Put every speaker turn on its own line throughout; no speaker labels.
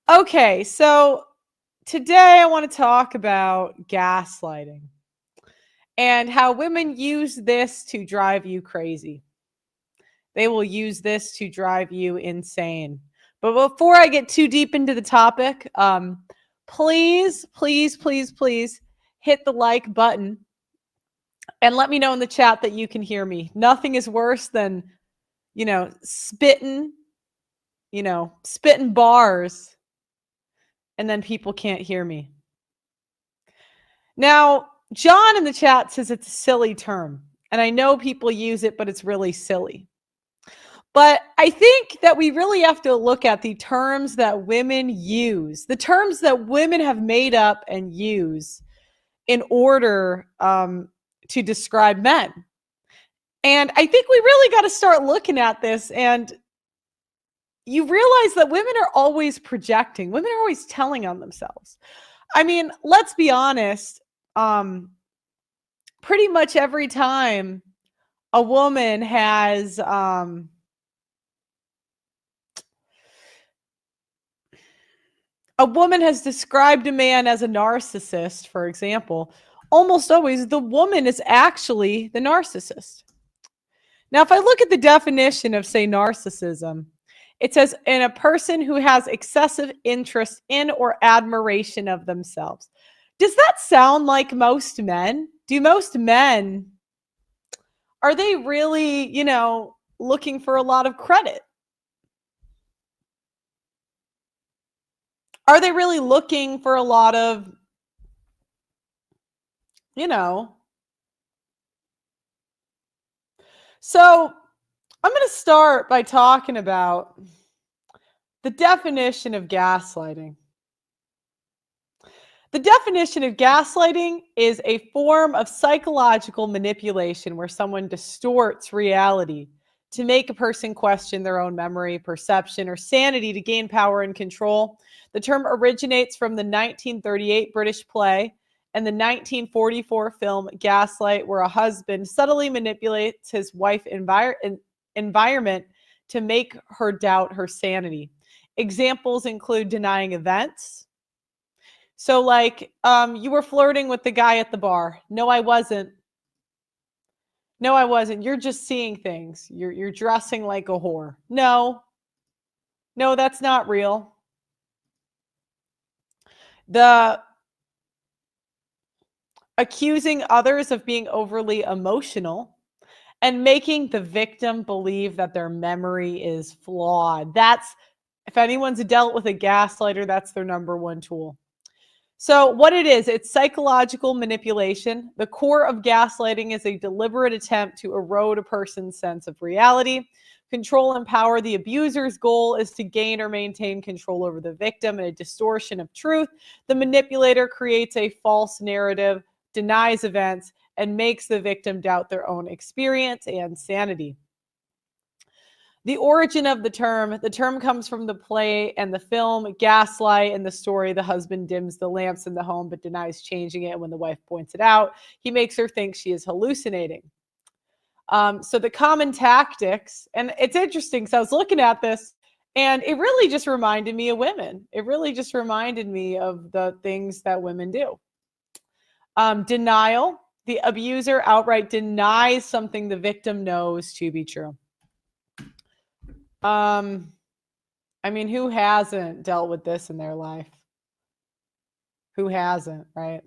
Okay, so today I want to talk about gaslighting and how women use this to drive you crazy. They will use this to drive you insane. But before I get too deep into the topic, please, please, please, please hit the like button and let me know in the chat that you can hear me. Nothing is worse than, spitting, spitting bars and then people can't hear me. Now, John in the chat says it's a silly term. And I know people use it, but it's really silly. But I think that we really have to look at the terms that women use, the terms that women have made up and use in order to describe men. And I think we really got to start looking at this. And you realize that women are always projecting, women are always telling on themselves. I mean, let's be honest. Pretty much every time a woman has described a man as a narcissist, for example, almost always the woman is actually the narcissist. Now, if I look at the definition of, say, narcissism, it says in a person who has excessive interest in or admiration of themselves. Does that sound like most men? Do most men, are they really, looking for a lot of credit? Are they really looking for a lot of, So I'm going to start by talking about the definition of gaslighting. The definition of gaslighting is a form of psychological manipulation where someone distorts reality to make a person question their own memory, perception, or sanity to gain power and control. The term originates from the 1938 British play and the 1944 film Gaslight, where a husband subtly manipulates his wife's environment to make her doubt her sanity. Examples include denying events. So, like, you were flirting with the guy at the bar. No, I wasn't. No, I wasn't. You're just seeing things. You're dressing like a whore. No, that's not real. The accusing others of being overly emotional and making the victim believe that their memory is flawed. That's, if anyone's dealt with a gaslighter, that's their number one tool. So what it is, it's psychological manipulation. The core of gaslighting is a deliberate attempt to erode a person's sense of reality, control and power. The abuser's goal is to gain or maintain control over the victim in a distortion of truth. The manipulator creates a false narrative, denies events, and makes the victim doubt their own experience and sanity. The origin of the term comes from the play and the film Gaslight. In the story, the husband dims the lamps in the home but denies changing it when the wife points it out. He makes her think she is hallucinating. So the common tactics, and it's interesting because I was looking at this and it really just reminded me of women. It really just reminded me of the things that women do. Denial. The abuser outright denies something the victim knows to be true. I mean, who hasn't dealt with this in their life? Who hasn't, right?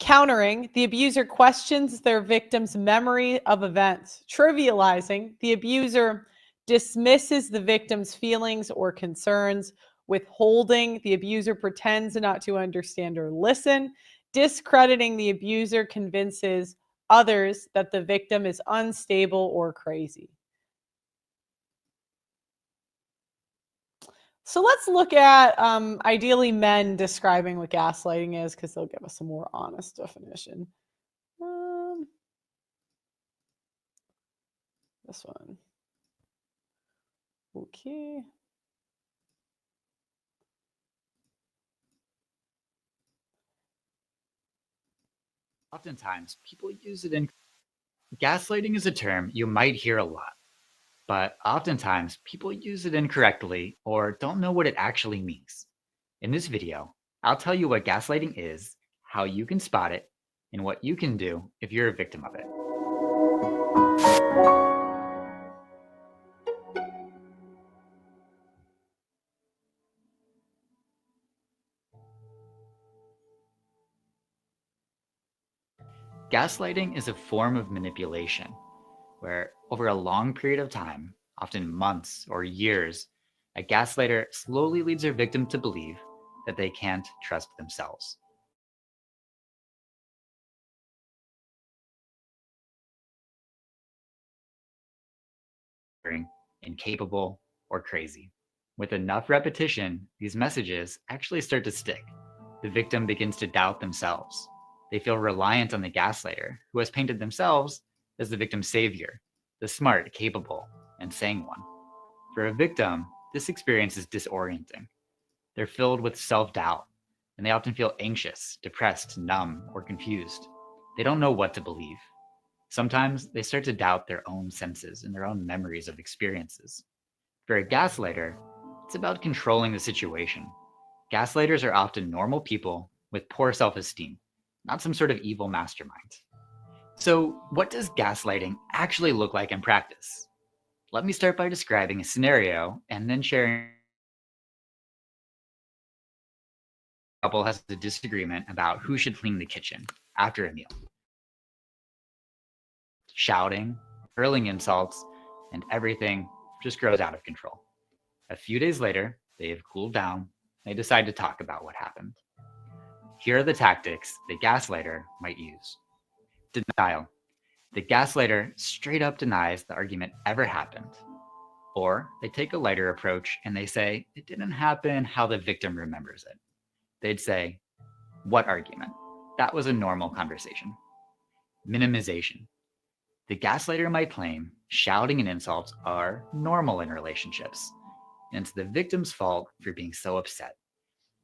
Countering, the abuser questions their victim's memory of events. Trivializing, the abuser dismisses the victim's feelings or concerns. Withholding, the abuser pretends not to understand or listen. Discrediting, the abuser convinces others that the victim is unstable or crazy. So let's look at ideally men describing what gaslighting is, because they'll give us a more honest definition. This one. Okay.
Oftentimes, people use it in Gaslighting is a term you might hear a lot, but oftentimes people use it incorrectly or don't know what it actually means. In this video, I'll tell you what gaslighting is, how you can spot it, and what you can do if you're a victim of it. Gaslighting is a form of manipulation where, over a long period of time, often months or years, a gaslighter slowly leads their victim to believe that they can't trust themselves. Incapable, or crazy. With enough repetition, these messages actually start to stick. The victim begins to doubt themselves. They feel reliant on the gaslighter, who has painted themselves as the victim's savior, the smart, capable, and sane one. For a victim, this experience is disorienting. They're filled with self doubt, and they often feel anxious, depressed, numb, or confused. They don't know what to believe. Sometimes they start to doubt their own senses and their own memories of experiences. For a gaslighter, it's about controlling the situation. Gaslighters are often normal people with poor self esteem, not some sort of evil mastermind. So, what does gaslighting actually look like in practice? Let me start by describing a scenario and then sharing. A couple has a disagreement about who should clean the kitchen after a meal. Shouting, hurling insults, and everything just grows out of control. A few days later, they have cooled down. They decide to talk about what happened. Here are the tactics the gaslighter might use. Denial. The gaslighter straight up denies the argument ever happened. Or they take a lighter approach and they say it didn't happen how the victim remembers it. They'd say, "What argument? That was a normal conversation." Minimization. The gaslighter might claim shouting and insults are normal in relationships, and it's the victim's fault for being so upset.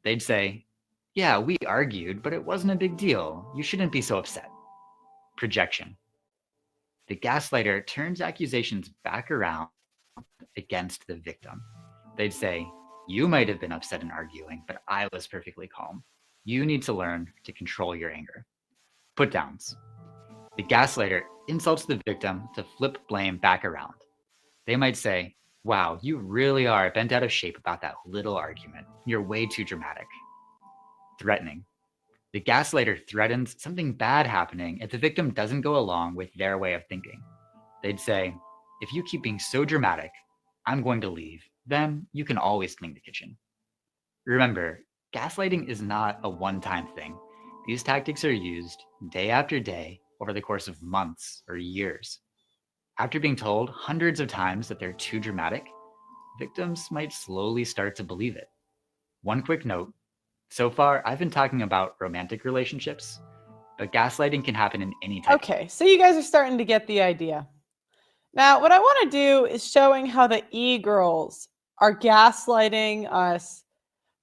They'd say, "Yeah, we argued, but it wasn't a big deal. You shouldn't be so upset." Projection. The gaslighter turns accusations back around against the victim. They'd say, "You might have been upset and arguing, but I was perfectly calm. You need to learn to control your anger." Put downs. The gaslighter insults the victim to flip blame back around. They might say, "Wow, you really are bent out of shape about that little argument. You're way too dramatic." Threatening. The gaslighter threatens something bad happening if the victim doesn't go along with their way of thinking. They'd say, "If you keep being so dramatic, I'm going to leave. Then you can always clean the kitchen." Remember, gaslighting is not a one-time thing. These tactics are used day after day over the course of months or years. After being told hundreds of times that they're too dramatic, victims might slowly start to believe it. One quick note. So far, I've been talking about romantic relationships, but gaslighting can happen in any type.
Okay, so you guys are starting to get the idea. Now, what I want to do is showing how the e-girls are gaslighting us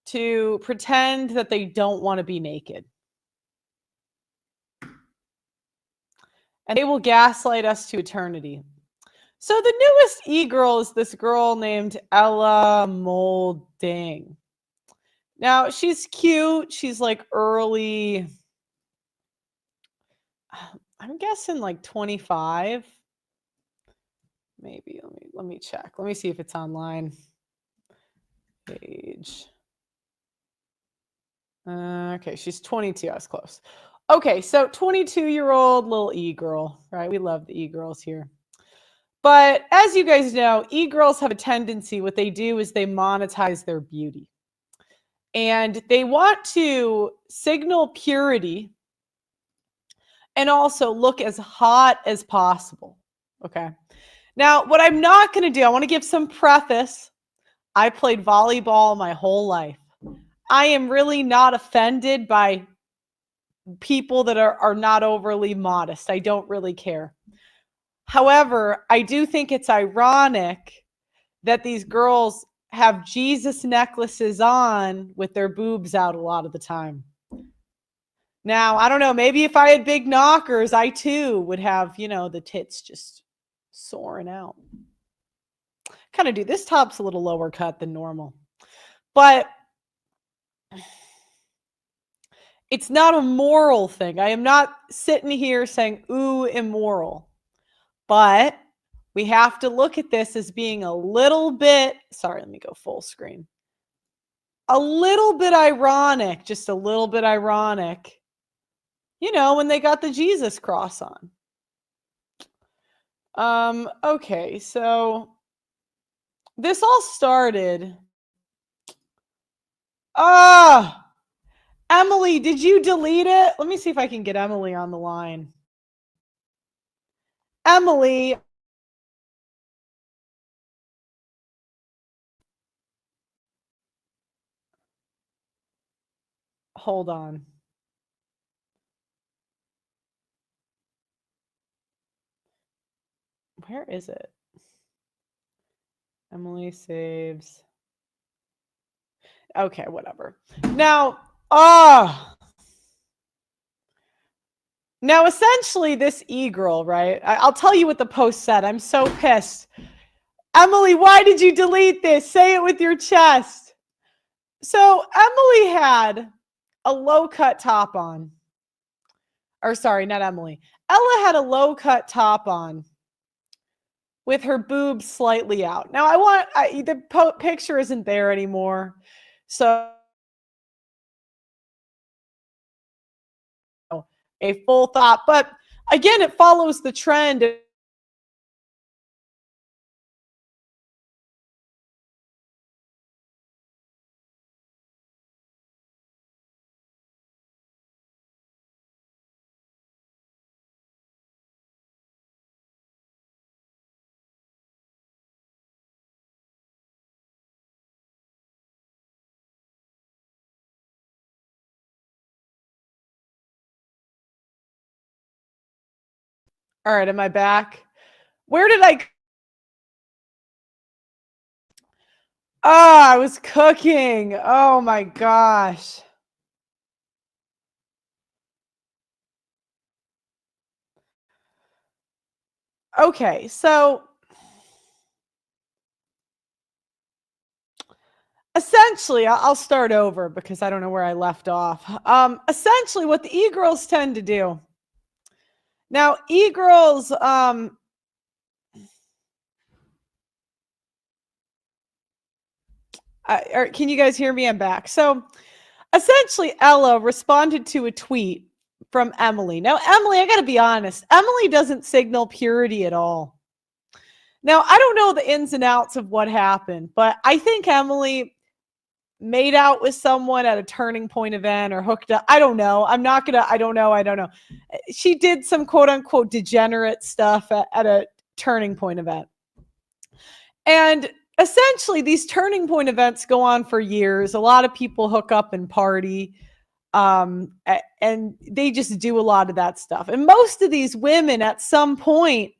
to pretend that they don't want to be naked. And they will gaslight us to eternity. So the newest e-girl is this girl named Ella Molding. Now, she's cute. She's like early, I'm guessing like 25. Maybe let me check. Let me see if it's online. Age. Okay, she's 22. I was close. Okay, so 22-year-old little e-girl, right? We love the e-girls here. But as you guys know, e-girls have a tendency, what they do is they monetize their beauty. And they want to signal purity and also look as hot as possible. Okay. Now, what I'm not going to do, I want to give some preface. I played volleyball my whole life. I am really not offended by people that are not overly modest. I don't really care. However, I do think it's ironic that these girls have Jesus necklaces on with their boobs out a lot of the time. Now, I don't know, maybe if I had big knockers, I too would have, the tits just soaring out. Kind of do. This top's a little lower cut than normal. But it's not a moral thing. I am not sitting here saying, ooh, immoral. But we have to look at this as being a little bit, sorry, let me go full screen. A little bit ironic, just a little bit ironic, when they got the Jesus cross on. Okay, so this all started. Emily, did you delete it? Let me see if I can get Emily on the line. Emily. Hold on. Where is it? Emily saves. Okay, whatever. Now, now essentially this e-girl, right? I'll tell you what the post said. I'm so pissed. Emily, why did you delete this? Say it with your chest. So Emily had a low-cut top on. Or sorry, not Emily. Ella had a low-cut top on with her boobs slightly out. Now the picture isn't there anymore. So a full thought, but again, it follows the trend. All right, am I back? Where did I? I was cooking. Oh my gosh. Okay, so essentially, I'll start over because I don't know where I left off. Essentially, what the e-girls tend to do. Now, e-girls, can you guys hear me? I'm back. So essentially, Ella responded to a tweet from Emily. Now, Emily, I got to be honest, Emily doesn't signal purity at all. Now, I don't know the ins and outs of what happened, but I think Emily made out with someone at a Turning Point event or hooked up. I don't know. I don't know. She did some quote unquote degenerate stuff at a Turning Point event. And essentially, these Turning Point events go on for years. A lot of people hook up and party. And they just do a lot of that stuff. And most of these women at some point,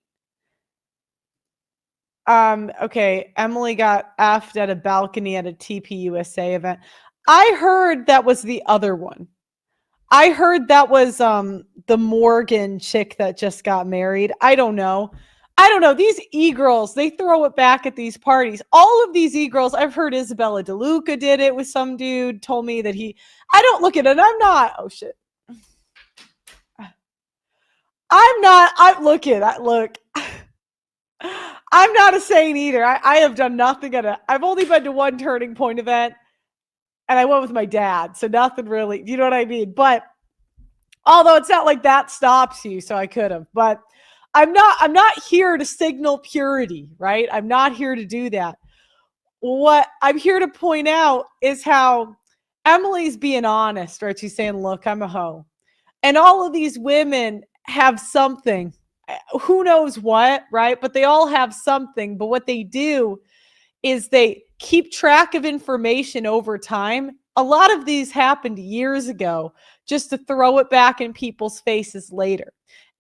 okay, Emily got effed at a balcony at a TPUSA event. I heard that was the other one. I heard that was the Morgan chick that just got married. I don't know. These e-girls, they throw it back at these parties. All of these e-girls, I've heard Isabella DeLuca did it with some dude, told me that I don't look at it. I'm not. Oh shit. Look. I'm not a saint either. I have done nothing I've only been to one Turning Point event and I went with my dad. So nothing really, you know what I mean? But although it's not like that stops you, so I could have, but I'm not here to signal purity, right? I'm not here to do that. What I'm here to point out is how Emily's being honest, right? She's saying, look, I'm a hoe. And all of these women have something, who knows what, right? But they all have something. But what they do is they keep track of information over time. A lot of these happened years ago just to throw it back in people's faces later.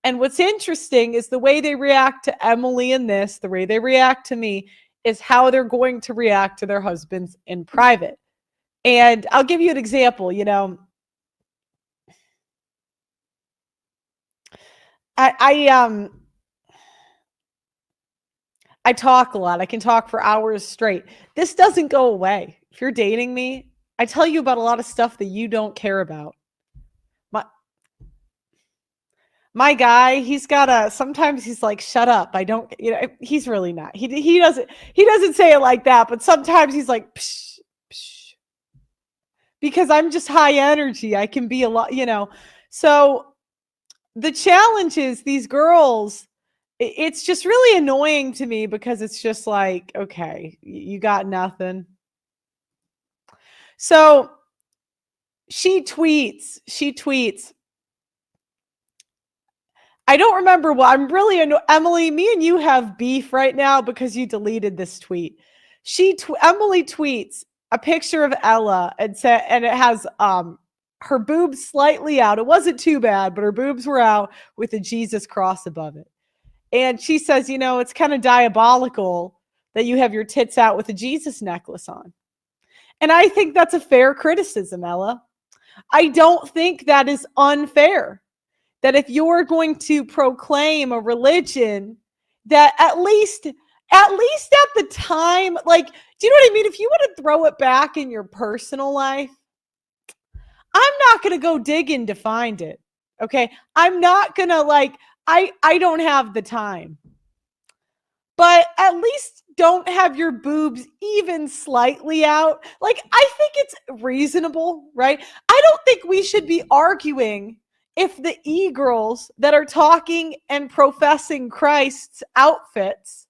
And what's interesting is the way they react to Emily in this, the way they react to me, is how they're going to react to their husbands in private. And I'll give you an example. I talk a lot. I can talk for hours straight. This doesn't go away. If you're dating me, I tell you about a lot of stuff that you don't care about. My guy, he's got sometimes he's like, shut up. I don't, he's really not. He doesn't say it like that, but sometimes he's like, psh, psh, because I'm just high energy. I can be a lot, So the challenge is these girls, it's just really annoying to me because it's just like, okay, you got nothing. So she tweets, I don't remember what. I'm really Emily, me and you have beef right now because you deleted this tweet. Emily tweets a picture of Ella and it has her boobs slightly out. It wasn't too bad, but her boobs were out with a Jesus cross above it. And she says, it's kind of diabolical that you have your tits out with a Jesus necklace on. And I think that's a fair criticism, Ella. I don't think that is unfair. That if you're going to proclaim a religion, that at least at the time, like, do you know what I mean? If you want to throw it back in your personal life, I'm not going to go digging to find it. Okay. I'm not going to I don't have the time. But at least don't have your boobs even slightly out. Like, I think it's reasonable, right? I don't think we should be arguing if the e-girls that are talking and professing Christ's outfits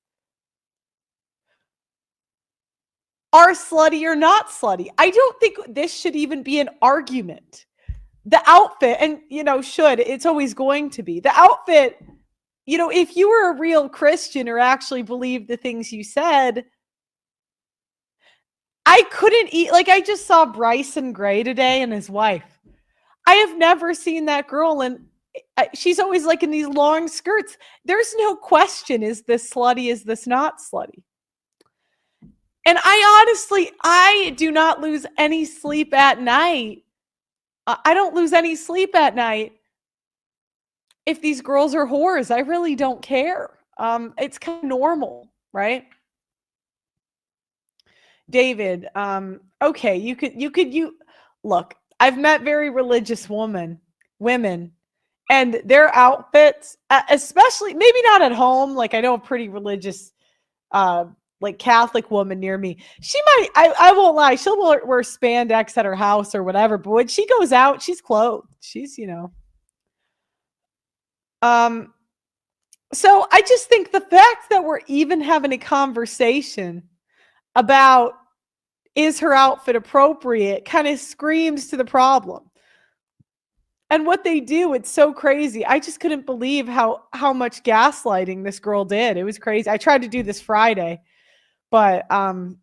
are slutty or not slutty. I don't think this should even be an argument. The outfit, and it's always going to be. The outfit, if you were a real Christian or actually believed the things you said, I couldn't eat. Like, I just saw Bryson Gray today and his wife. I have never seen that girl, and she's always like in these long skirts. There's no question, is this slutty? Is this not slutty? And I do not lose any sleep at night. I don't lose any sleep at night if these girls are whores. I really don't care. It's kind of normal, right? David, okay, you look, I've met very religious women, and their outfits, especially, maybe not at home. Like, I know a pretty religious, like Catholic woman near me. She might, I won't lie, she'll wear spandex at her house or whatever, but when she goes out, she's clothed. She's, so I just think the fact that we're even having a conversation about is her outfit appropriate kind of screams to the problem. And what they do, it's so crazy. I just couldn't believe how much gaslighting this girl did. It was crazy. I tried to do this Friday, but my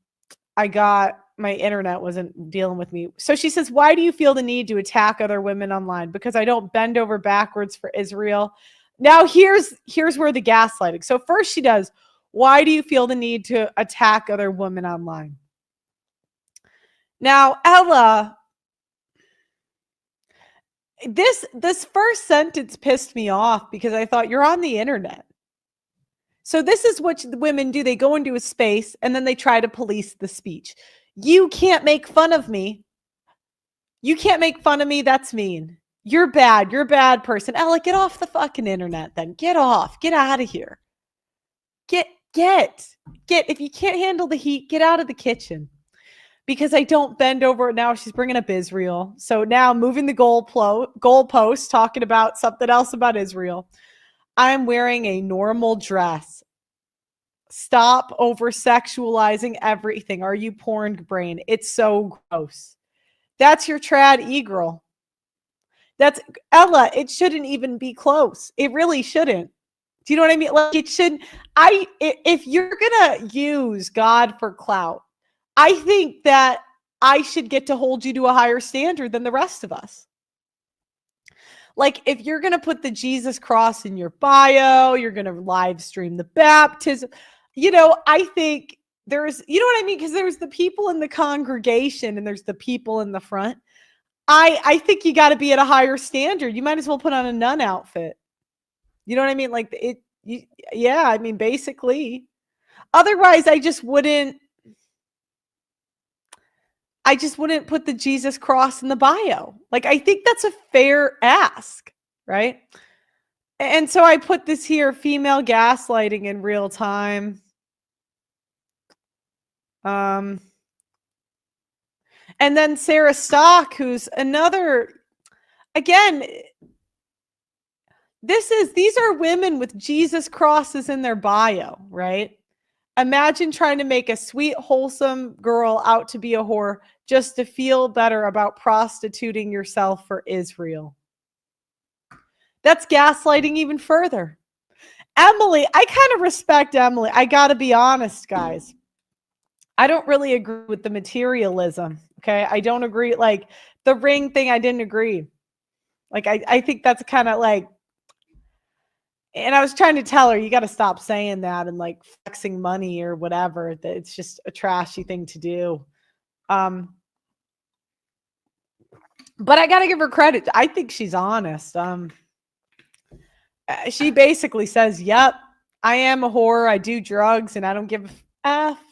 internet wasn't dealing with me. So she says, why do you feel the need to attack other women online? Because I don't bend over backwards for Israel. Now here's where the gaslighting. So first she does, why do you feel the need to attack other women online? Now, Ella, this first sentence pissed me off because I thought, you're on the internet. So this is what women do. They go into a space and then they try to police the speech. You can't make fun of me. You can't make fun of me. That's mean. You're bad. You're a bad person. Ella, get off the fucking internet then. Get off. Get out of here. Get. If you can't handle the heat, get out of the kitchen. Because I don't bend over. Now she's bringing up Israel. So now moving the goalpost, talking about something else about Israel. I'm wearing a normal dress. Stop over-sexualizing everything. Are you porn brain? It's so gross. That's your trad e-girl. That's Ella. It shouldn't even be close. It really shouldn't. Do you know what I mean? Like, it shouldn't. If you're gonna use God for clout, I think that I should get to hold you to a higher standard than the rest of us. Like, if you're going to put the Jesus cross in your bio, you're going to live stream the baptism, I think there's, you know what I mean? Because there's the people in the congregation and there's the people in the front. I think you got to be at a higher standard. You might as well put on a nun outfit. You know what I mean? Like yeah, I mean, basically. Otherwise, I just wouldn't put the Jesus cross in the bio. Like, I think that's a fair ask, right? And so I put this here, female gaslighting in real time. And then Sarah Stock, who's another, again, these are women with Jesus crosses in their bio, right? Imagine trying to make a sweet, wholesome girl out to be a whore just to feel better about prostituting yourself for Israel. That's gaslighting even further. Emily, I kind of respect Emily. I got to be honest, guys. I don't really agree with the materialism. Okay. I don't agree. Like the ring thing, I didn't agree. Like, I think that's kind of like, and I was trying to tell her, you got to stop saying that and like flexing money or whatever. That it's just a trashy thing to do. But I got to give her credit. I think she's honest. She basically says, yep, I am a whore. I do drugs and I don't give a F